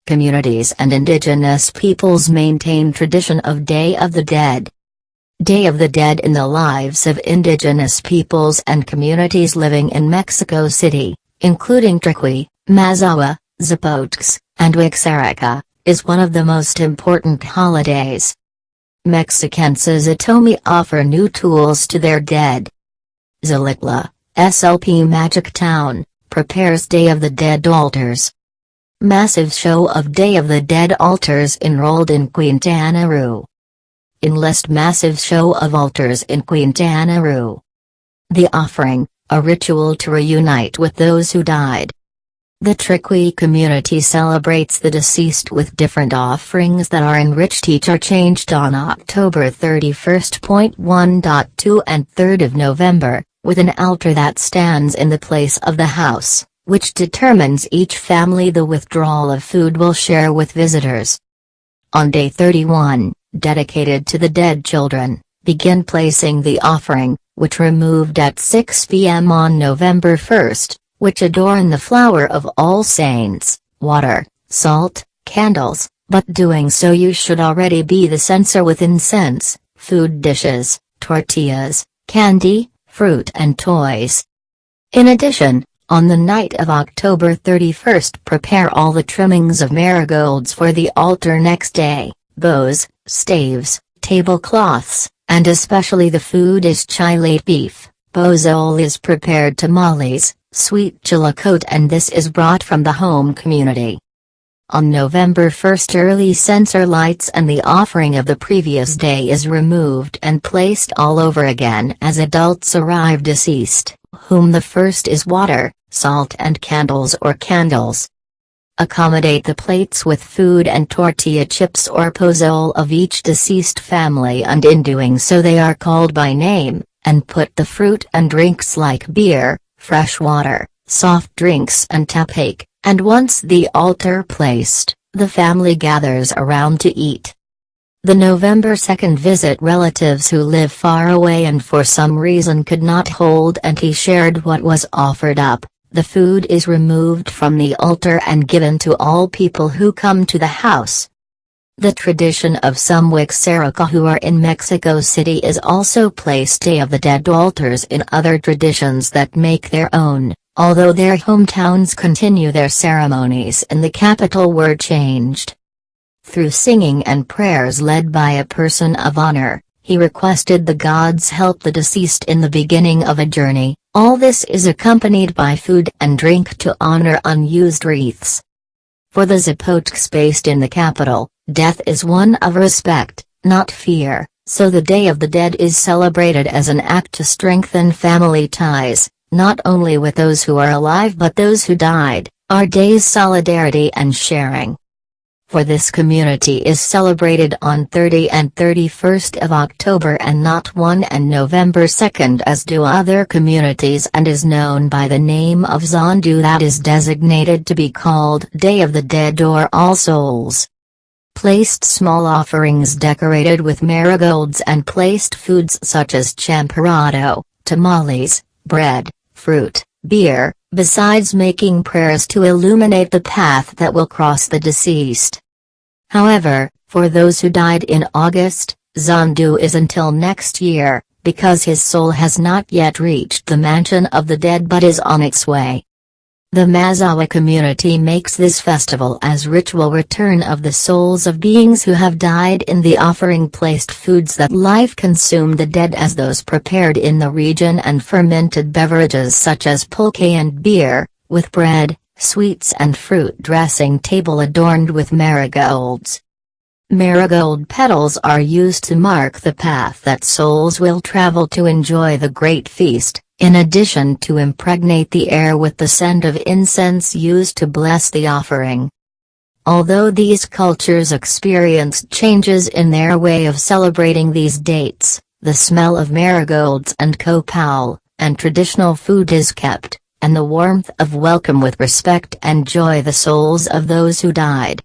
communities and indigenous peoples maintain tradition of Day of the Dead. Day of the Dead in the lives of indigenous peoples and communities living in Mexico City, including Triqui, Mazawa, Zapotes, and Wixárika, is one of the most important holidays. Mexicenses Atomi offer new tools to their dead. Xilitla, SLP Magic Town, prepares Day of the Dead altars. Massive show of Day of the Dead altars enrolled in Quintana Roo. Enlist massive show of altars in Quintana Roo. The offering, a ritual to reunite with those who died. The Triqui community celebrates the deceased with different offerings that are enriched each are changed on October 31st. 2 and 3 of November, with an altar that stands in the place of the house, which determines each family the withdrawal of food will share with visitors. On day 31, dedicated to the dead children, begin placing the offering, which removed at 6 p.m. on November 1st, which adorn the flower of All Saints, water, salt, candles, but doing so you should already be the censer with incense, food dishes, tortillas, candy, fruit and toys. In addition, on the night of October 31st prepare all the trimmings of marigolds for the altar next day, bows, staves, tablecloths, and especially the food is chile beef, pozole is prepared tamales, sweet chilacote and this is brought from the home community. On November 1st early censer lights and the offering of the previous day is removed and placed all over again as adults arrive deceased, whom the first is water, salt and candles or candles. Accommodate the plates with food and tortilla chips or pozole of each deceased family and in doing so they are called by name, and put the fruit and drinks like beer, fresh water, soft drinks and tapake, and once the altar placed, the family gathers around to eat. The November 2nd visit relatives who live far away and for some reason could not hold and he shared what was offered up. The food is removed from the altar and given to all people who come to the house. The tradition of some Wixárika who are in Mexico City is also place Day of the Dead altars in other traditions that make their own, although their hometowns continue their ceremonies in the capital were changed. Through singing and prayers led by a person of honor, he requested the gods help the deceased in the beginning of a journey. All this is accompanied by food and drink to honor unused wreaths. For the Zapotes based in the capital, death is one of respect, not fear, so the Day of the Dead is celebrated as an act to strengthen family ties, not only with those who are alive but those who died, our day's solidarity and sharing. For this community is celebrated on 30 and 31st of October and not 1 and November 2nd as do other communities and is known by the name of Zondu that is designated to be called Day of the Dead or All Souls. Placed small offerings decorated with marigolds and placed foods such as champurrado, tamales, bread, fruit, beer, besides making prayers to illuminate the path that will cross the deceased. However, for those who died in August, Zondu is until next year, because his soul has not yet reached the mansion of the dead but is on its way. The Mazawa community makes this festival as ritual return of the souls of beings who have died in the offering placed foods that life consumed the dead as those prepared in the region and fermented beverages such as pulque and beer, with bread, sweets and fruit dressing table adorned with marigolds. Marigold petals are used to mark the path that souls will travel to enjoy the great feast, in addition to impregnate the air with the scent of incense used to bless the offering. Although these cultures experienced changes in their way of celebrating these dates, the smell of marigolds and copal, and traditional food is kept, and the warmth of welcome with respect and joy the souls of those who died.